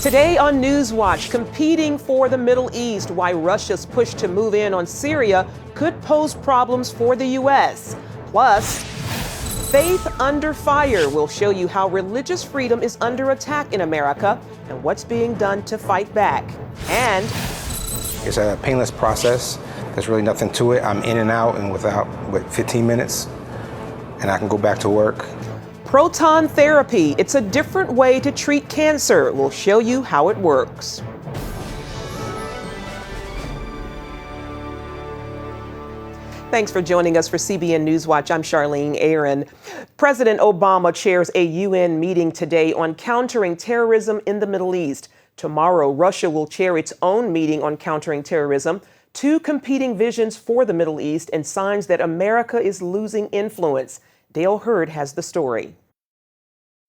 Today on NewsWatch, competing for the Middle East, why Russia's push to move in on Syria could pose problems for the U.S. Plus, faith under fire will show you how religious freedom is under attack in America and what's being done to fight back. And it's a painless process. There's really nothing to it. I'm in and out in without 15 minutes, and I can go back to work. Proton therapy. It's a different way to treat cancer. We'll show you how it works. Thanks for joining us for CBN NewsWatch. I'm Charlene Aaron. President Obama chairs a UN meeting today on countering terrorism in the Middle East. Tomorrow, Russia will chair its own meeting on countering terrorism. Two competing visions for the Middle East and signs that America is losing influence. Dale Hurd has the story.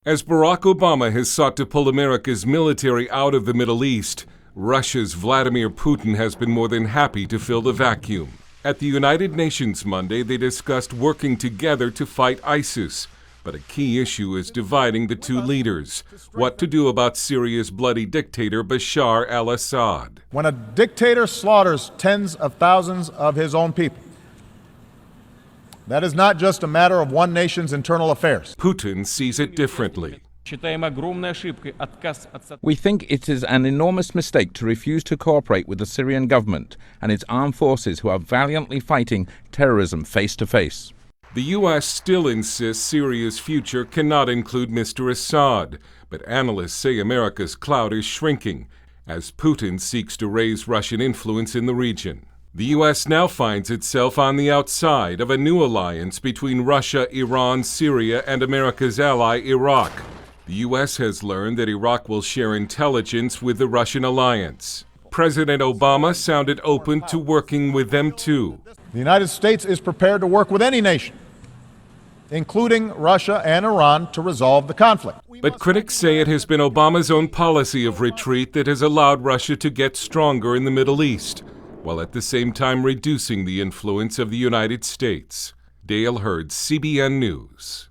As Barack Obama has sought to pull America's military out of the Middle East, Russia's Vladimir Putin has been more than happy to fill the vacuum. At the United Nations Monday, they discussed working together to fight ISIS. But a key issue is dividing the two leaders. What to do about Syria's bloody dictator Bashar al-Assad. When a dictator slaughters tens of thousands of his own people, that is not just a matter of one nation's internal affairs. Putin sees it differently. We think it is an enormous mistake to refuse to cooperate with the Syrian government and its armed forces who are valiantly fighting terrorism face to face. The U.S. still insists Syria's future cannot include Mr. Assad, but analysts say America's clout is shrinking as Putin seeks to raise Russian influence in the region. The U.S. now finds itself on the outside of a new alliance between Russia, Iran, Syria, and America's ally, Iraq. The U.S. has learned that Iraq will share intelligence with the Russian alliance. President Obama sounded open to working with them, too. The United States is prepared to work with any nation, including Russia and Iran, to resolve the conflict. But critics say it has been Obama's own policy of retreat that has allowed Russia to get stronger in the Middle East, while at the same time reducing the influence of the United States. Dale Hurd, CBN News.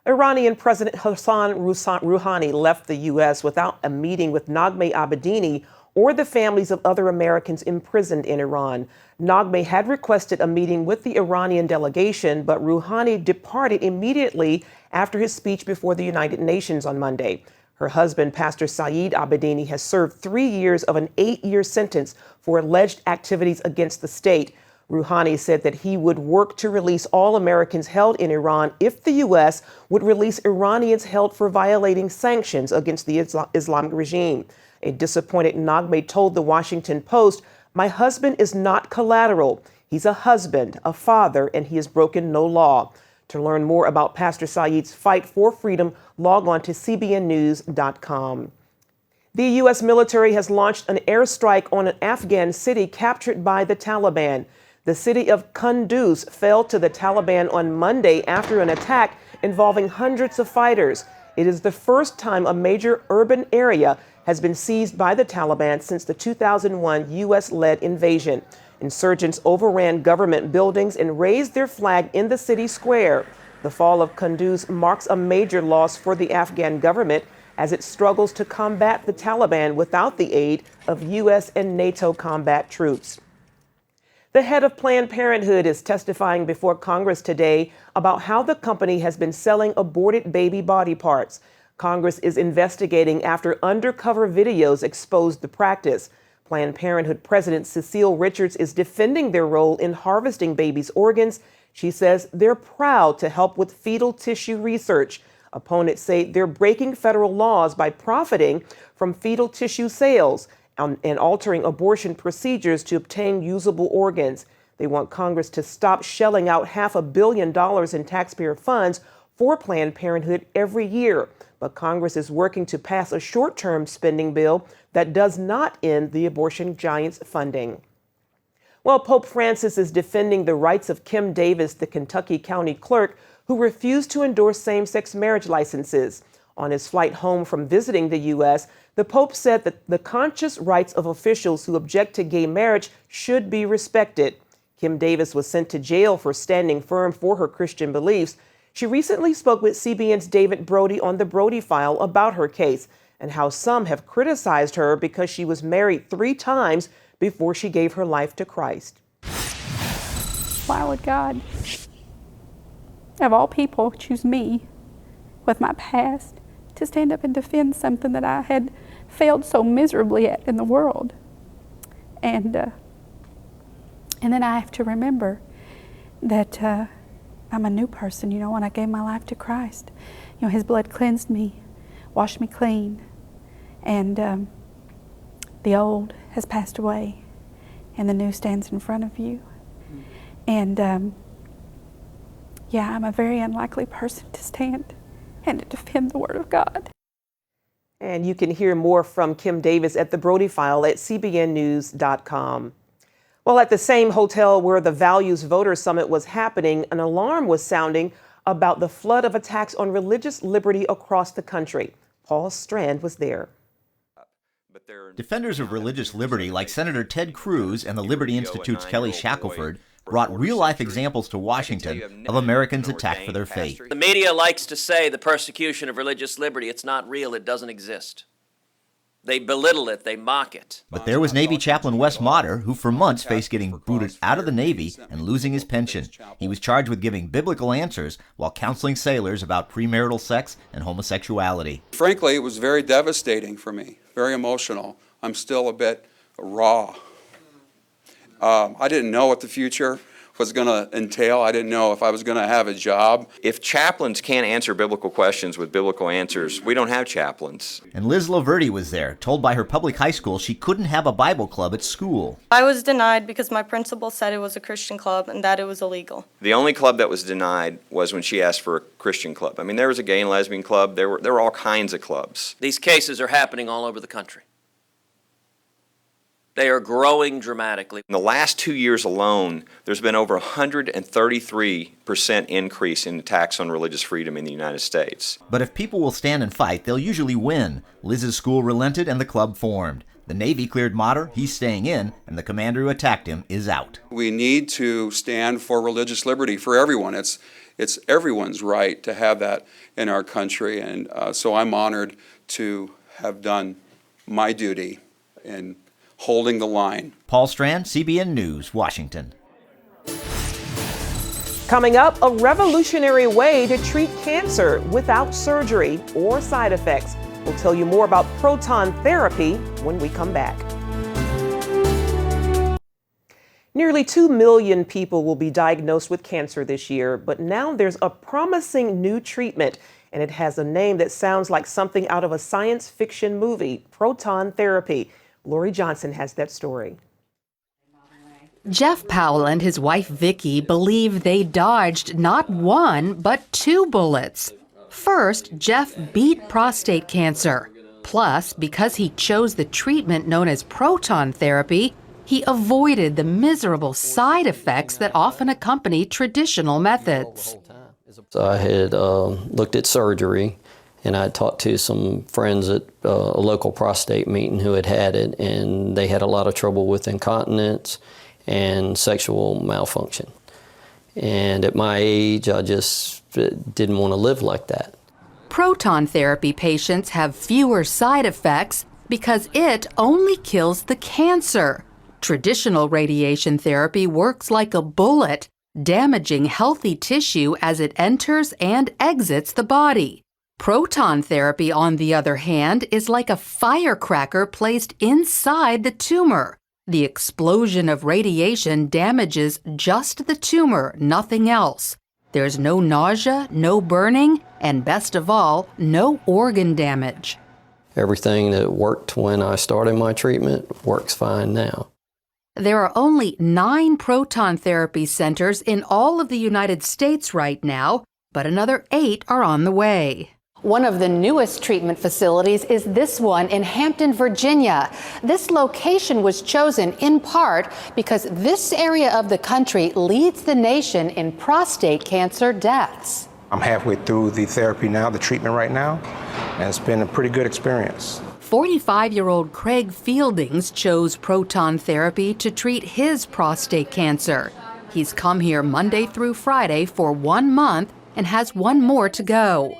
Iranian President Hassan Rouhani left the U.S. without a meeting with Naghmeh Abedini or the families of other Americans imprisoned in Iran. Naghmeh had requested a meeting with the Iranian delegation, but Rouhani departed immediately after his speech before the United Nations on Monday. Her husband, Pastor Saeed Abedini, has served 3 years of an 8-year sentence for alleged activities against the state. Rouhani said that he would work to release all Americans held in Iran if the U.S. would release Iranians held for violating sanctions against the Islamic regime. A disappointed Naghmeh told the Washington Post, "My husband is not collateral. He's a husband, a father, and he has broken no law." To learn more about Pastor Saeed's fight for freedom, log on to cbnnews.com. The U.S. military has launched an airstrike on an Afghan city captured by the Taliban. The city of Kunduz fell to the Taliban on Monday after an attack involving hundreds of fighters. It is the first time a major urban area has been seized by the Taliban since the 2001 U.S.-led invasion. Insurgents overran government buildings and raised their flag in the city square. The fall of Kunduz marks a major loss for the Afghan government as it struggles to combat the Taliban without the aid of U.S. and NATO combat troops. The head of Planned Parenthood is testifying before Congress today about how the company has been selling aborted baby body parts. Congress is investigating after undercover videos exposed the practice. Planned Parenthood President Cecile Richards is defending their role in harvesting babies' organs. She says they're proud to help with fetal tissue research. Opponents say they're breaking federal laws by profiting from fetal tissue sales and altering abortion procedures to obtain usable organs. They want Congress to stop shelling out $500 million in taxpayer funds for Planned Parenthood every year. But Congress is working to pass a short-term spending bill that does not end the abortion giant's funding. Well, Pope Francis is defending the rights of Kim Davis, the Kentucky County Clerk, who refused to endorse same-sex marriage licenses. On his flight home from visiting the U.S., the Pope said that the conscious rights of officials who object to gay marriage should be respected. Kim Davis was sent to jail for standing firm for her Christian beliefs. She recently spoke with CBN's David Brody on the Brody File about her case. and how some have criticized her because she was married 3 times before she gave her life to Christ. Why would God, of all people, choose me with my past to stand up and defend something that I had failed so miserably at in the world? And then I have to remember that I'm a new person, when I gave my life to Christ. His blood cleansed me, washed me clean, and the old has passed away, and the new stands in front of you. And I'm a very unlikely person to stand and to defend the Word of God. And you can hear more from Kim Davis at the Brody File at cbnnews.com. Well, at the same hotel where the Values Voter Summit was happening, an alarm was sounding about the flood of attacks on religious liberty across the country. Paul Strand was there. Defenders of religious liberty like Senator Ted Cruz and the Liberty Institute's Kelly Shackelford brought real-life examples to Washington of Americans attacked for their faith. The media likes to say the persecution of religious liberty. It's not real. It doesn't exist. They belittle it. They mock it. But there was Navy Chaplain Wes Motter, who for months faced getting booted out of the Navy and losing his pension. He was charged with giving biblical answers while counseling sailors about premarital sex and homosexuality. Frankly, it was very devastating for me, very emotional. I'm still a bit raw. I didn't know what the future was going to entail. I didn't know if I was going to have a job. If chaplains can't answer biblical questions with biblical answers, we don't have chaplains. And Liz Laverty was there, told by her public high school she couldn't have a Bible club at school. I was denied because my principal said it was a Christian club and that it was illegal. The only club that was denied was when she asked for a Christian club. I mean, there was a gay and lesbian club. There were all kinds of clubs. These cases are happening all over the country. They are growing dramatically. In the last 2 years alone, there's been over 133% increase in attacks on religious freedom in the United States. But if people will stand and fight, they'll usually win. Liz's school relented and the club formed. The Navy cleared Motter, he's staying in, and the commander who attacked him is out. We need to stand for religious liberty for everyone. It's everyone's right to have that in our country, and so I'm honored to have done my duty in holding the line. Paul Strand, CBN News, Washington. Coming up, a revolutionary way to treat cancer without surgery or side effects. We'll tell you more about proton therapy when we come back. Nearly 2 million people will be diagnosed with cancer this year, but now there's a promising new treatment, and it has a name that sounds like something out of a science fiction movie, proton therapy. Lori Johnson has that story. Jeff Powell and his wife Vicki believe they dodged not 1, but 2 bullets. First, Jeff beat prostate cancer. Plus, because he chose the treatment known as proton therapy, he avoided the miserable side effects that often accompany traditional methods. I had looked at surgery, and I talked to some friends at a local prostate meeting who had it, and they had a lot of trouble with incontinence and sexual malfunction. And at my age, I just didn't want to live like that. Proton therapy patients have fewer side effects because it only kills the cancer. Traditional radiation therapy works like a bullet, damaging healthy tissue as it enters and exits the body. Proton therapy, on the other hand, is like a firecracker placed inside the tumor. The explosion of radiation damages just the tumor, nothing else. There's no nausea, no burning, and best of all, no organ damage. Everything that worked when I started my treatment works fine now. There are only 9 proton therapy centers in all of the United States right now, but another 8 are on the way. One of the newest treatment facilities is this one in Hampton, Virginia. This location was chosen in part because this area of the country leads the nation in prostate cancer deaths. I'm halfway through the therapy now, the treatment right now, and it's been a pretty good experience. 45-year-old Craig Fieldings chose proton therapy to treat his prostate cancer. He's come here Monday through Friday for 1 month and has 1 more to go.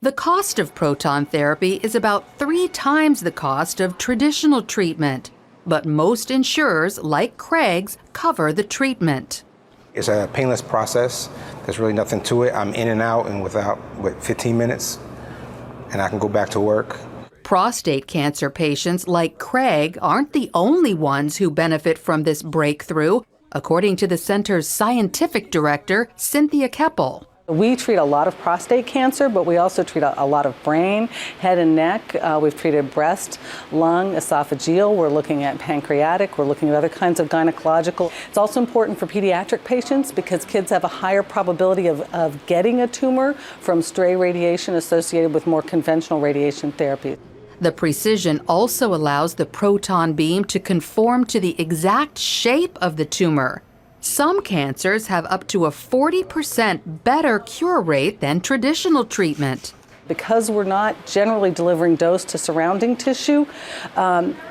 The cost of proton therapy is about 3 times the cost of traditional treatment, but most insurers, like Craig's, cover the treatment. It's a painless process. There's really nothing to it. I'm in and out in without, 15 minutes, and I can go back to work. Prostate cancer patients like Craig aren't the only ones who benefit from this breakthrough, according to the center's scientific director, Cynthia Keppel. We treat a lot of prostate cancer, but we also treat a lot of brain, head and neck. We've treated breast, lung, esophageal. We're looking at pancreatic. We're looking at other kinds of gynecological. It's also important for pediatric patients because kids have a higher probability of getting a tumor from stray radiation associated with more conventional radiation therapy. The precision also allows the proton beam to conform to the exact shape of the tumor. Some cancers have up to a 40% better cure rate than traditional treatment. Because we're not generally delivering dose to surrounding tissue,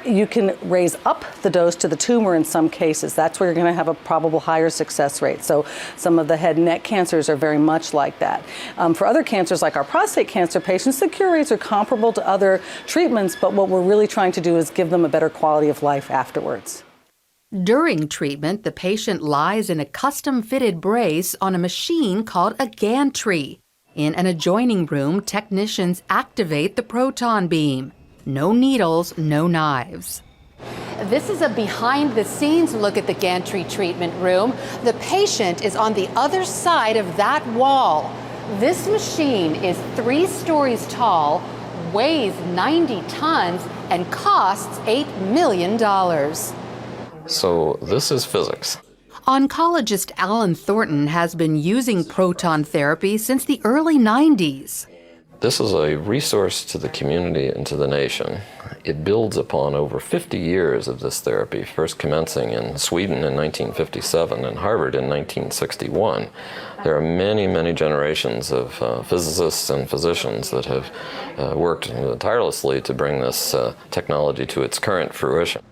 you can raise up the dose to the tumor in some cases. That's where you're going to have a probable higher success rate. So some of the head and neck cancers are very much like that. For other cancers, like our prostate cancer patients, the cure rates are comparable to other treatments, but what we're really trying to do is give them a better quality of life afterwards. During treatment, the patient lies in a custom-fitted brace on a machine called a gantry. In an adjoining room, technicians activate the proton beam. No needles, no knives. This is a behind-the-scenes look at the gantry treatment room. The patient is on the other side of that wall. This machine is 3 stories tall, weighs 90 tons, and costs $8 million. So this is physics. Oncologist Alan Thornton has been using proton therapy since the early 90s. This is a resource to the community and to the nation. It builds upon over 50 years of this therapy, first commencing in Sweden in 1957 and Harvard in 1961. There are many, many generations of physicists and physicians that have worked tirelessly to bring this technology to its current fruition.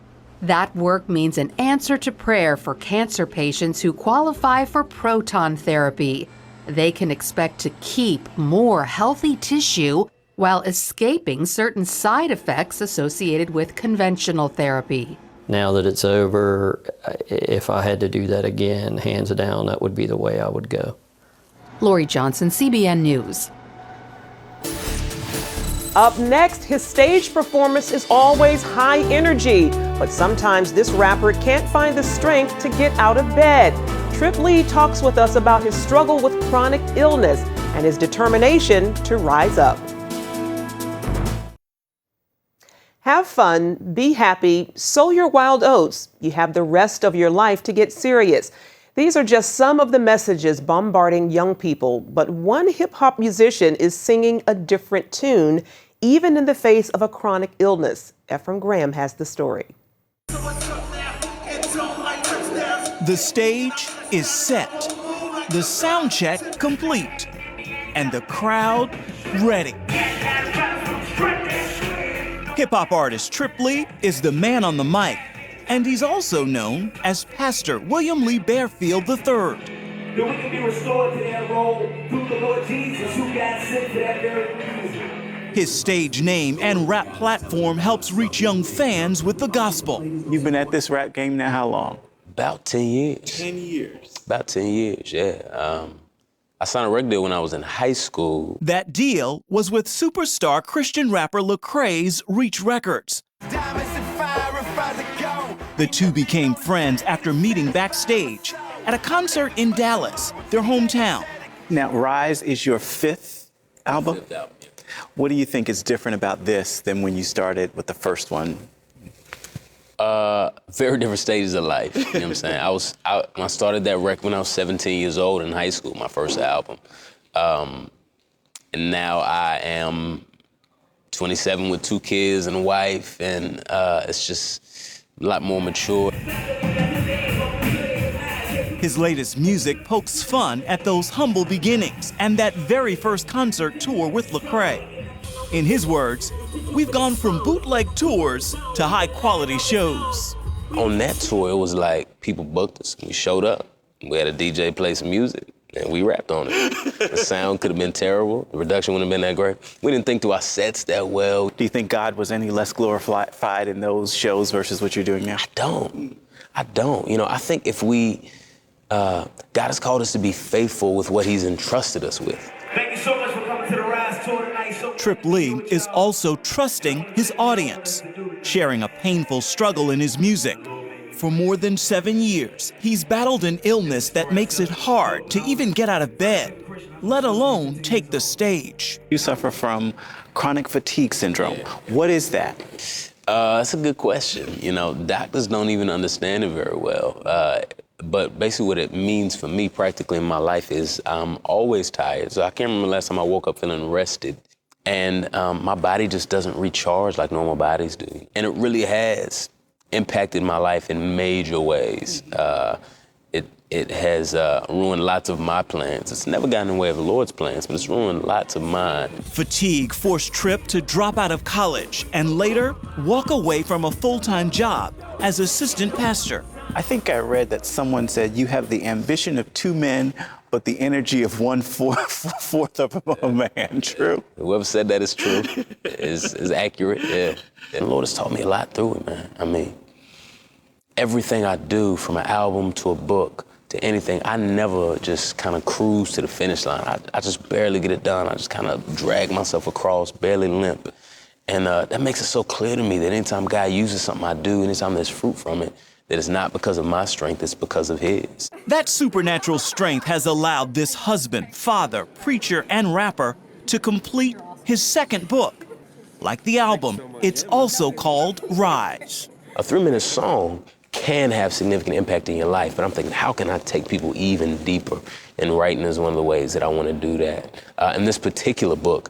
That work means an answer to prayer for cancer patients who qualify for proton therapy. They can expect to keep more healthy tissue while escaping certain side effects associated with conventional therapy. Now that it's over, if I had to do that again, hands down, that would be the way I would go. Lori Johnson, CBN News. Up next, his stage performance is always high energy, but sometimes this rapper can't find the strength to get out of bed. Trip Lee talks with us about his struggle with chronic illness and his determination to rise up. Have fun, be happy, sow your wild oats. You have the rest of your life to get serious. These are just some of the messages bombarding young people, but one hip-hop musician is singing a different tune, even in the face of a chronic illness. Ephraim Graham has the story. The stage is set, the sound check complete, and the crowd ready. Hip-hop artist Trip Lee is the man on the mic, and he's also known as Pastor William Lee Bearfield III. That we can be restored to that role through the Lord Jesus, who got sent for that very reason. His stage name and rap platform helps reach young fans with the gospel. You've been at this rap game now how long? About 10 years. 10 years. About 10 years, yeah. I signed a record deal when I was in high school. That deal was with superstar Christian rapper Lecrae's Reach Records. The two became friends after meeting backstage at a concert in Dallas, their hometown. Now, Rise is your 5th album? 5th album, yeah. What do you think is different about this than when you started with the first one? Very different stages of life, you know what I'm saying? I started that record when I was 17 years old in high school, my first album. And now I am 27 with 2 kids and a wife, and it's just a lot more mature. His latest music pokes fun at those humble beginnings and that very first concert tour with Lecrae. In his words, we've gone from bootleg tours to high-quality shows. On that tour, it was like people booked us. We showed up. We had a DJ play some music. and we rapped on it. The sound could have been terrible. The production wouldn't have been that great. We didn't think through our sets that well. Do you think God was any less glorified in those shows versus what you're doing now? I don't. You know, I think if we, God has called us to be faithful with what he's entrusted us with. Thank you so much for coming to the Rise Tour tonight. Trip Lee is also trusting his audience, sharing a painful struggle in his music. For more than 7 years, he's battled an illness that makes it hard to even get out of bed, let alone take the stage. You suffer from chronic fatigue syndrome. What is that? That's a good question. You know, doctors don't even understand it very well. But basically what it means for me practically in my life is I'm always tired. So I can't remember the last time I woke up feeling rested. And my body just doesn't recharge like normal bodies do. And it really has impacted my life in major ways. It has ruined lots of my plans. It's never gotten in the way of the Lord's plans, but it's ruined lots of mine. Fatigue forced Trip to drop out of college and later walk away from a full-time job as assistant pastor. I think I read that someone said you have the ambition of 2 men, but the energy of 1/4 of a man. True? Whoever said that is true, is accurate, yeah. And the Lord has taught me a lot through it, man. I mean, everything I do, from an album to a book to anything, I never just kind of cruise to the finish line. I just barely get it done. I just kind of drag myself across, barely limp. And that makes it so clear to me that anytime God uses something I do, anytime there's fruit from it, that it's not because of my strength, it's because of his. That supernatural strength has allowed this husband, father, preacher, and rapper to complete his second book. Like the album, it's also called Rise. A 3-minute song can have significant impact in your life, but I'm thinking, how can I take people even deeper? And writing is one of the ways that I want to do that. In this particular book,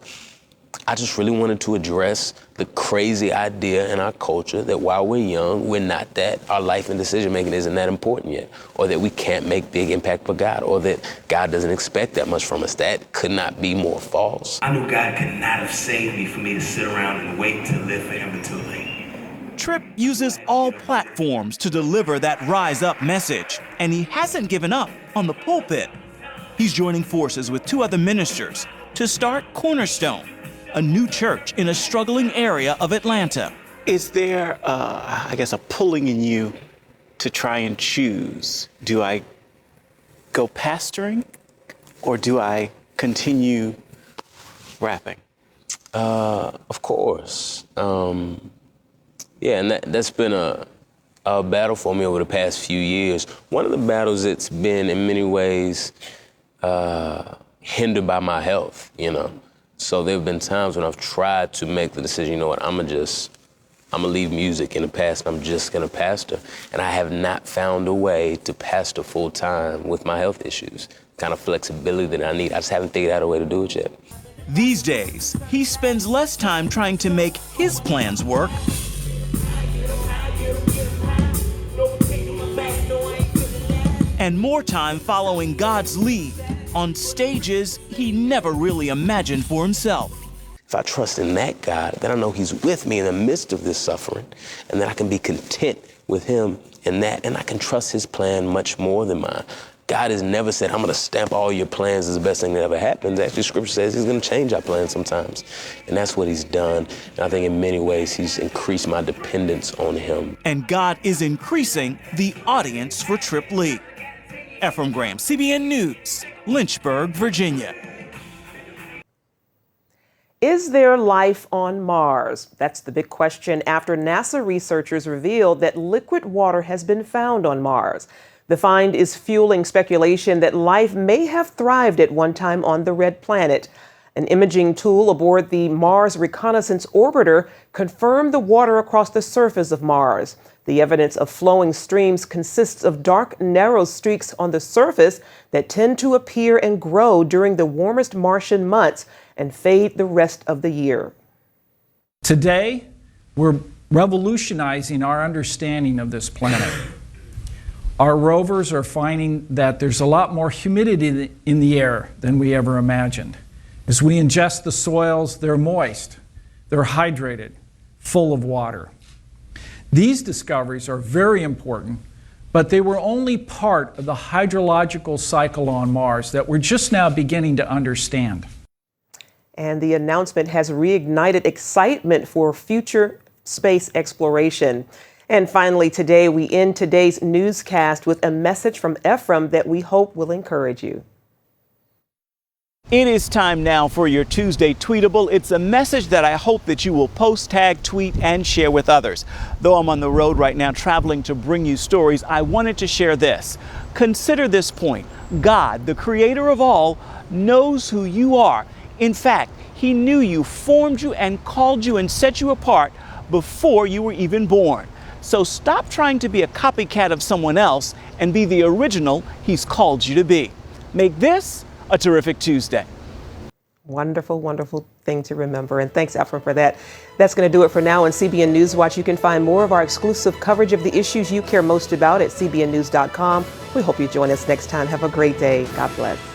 I just really wanted to address the crazy idea in our culture that while we're young, we're not that, our life and decision-making isn't that important yet, or that we can't make big impact for God, or that God doesn't expect that much from us. That could not be more false. I knew God could not have saved me for me to sit around and wait to live for him until late. Trip uses all platforms to deliver that rise up message, and he hasn't given up on the pulpit. He's joining forces with 2 other ministers to start Cornerstone, a new church in a struggling area of Atlanta. Is there, I guess, a pulling in you to try and choose? Do I go pastoring or do I continue rapping? Of course. Yeah, and that's been a battle for me over the past few years. One of the battles that's been in many ways hindered by my health, you know. So there have been times when I've tried to make the decision, you know what, I'm gonna leave music in the past and I'm just gonna pastor. And I have not found a way to pastor full time with my health issues, the kind of flexibility that I need. I just haven't figured out a way to do it yet. These days, he spends less time trying to make his plans work and more time following God's lead on stages he never really imagined for himself. If I trust in that God, then I know he's with me in the midst of this suffering, and that I can be content with him in that, and I can trust his plan much more than mine. God has never said, I'm gonna stamp all your plans as the best thing that ever happens. Actually, scripture says he's gonna change our plans sometimes. And that's what he's done. And I think in many ways, he's increased my dependence on him. And God is increasing the audience for Trip Lee. Ephraim Graham, CBN News, Lynchburg, Virginia. Is there life on Mars? That's the big question after NASA researchers revealed that liquid water has been found on Mars. The find is fueling speculation that life may have thrived at one time on the red planet. An imaging tool aboard the Mars Reconnaissance Orbiter confirmed the water across the surface of Mars. The evidence of flowing streams consists of dark, narrow streaks on the surface that tend to appear and grow during the warmest Martian months and fade the rest of the year. Today, we're revolutionizing our understanding of this planet. Our rovers are finding that there's a lot more humidity in the air than we ever imagined. As we ingest the soils, they're moist, they're hydrated, full of water. These discoveries are very important but they were only part of the hydrological cycle on Mars that we're just now beginning to understand. And the announcement has reignited excitement for future space exploration. And finally, today, we end today's newscast with a message from Ephraim that we hope will encourage you. It is time now for your Tuesday Tweetable. It's a message that I hope that you will post, tag, tweet, and share with others. Though I'm on the road right now traveling to bring you stories, I wanted to share this. Consider this point. God, the creator of all, knows who you are. In fact, he knew you, formed you, and called you and set you apart before you were even born. So stop trying to be a copycat of someone else and be the original he's called you to be. Make this a terrific Tuesday. Wonderful, wonderful thing to remember. And thanks, Ephraim, for that. That's going to do it for now on CBN NewsWatch. You can find more of our exclusive coverage of the issues you care most about at cbnnews.com. We hope you join us next time. Have a great day. God bless.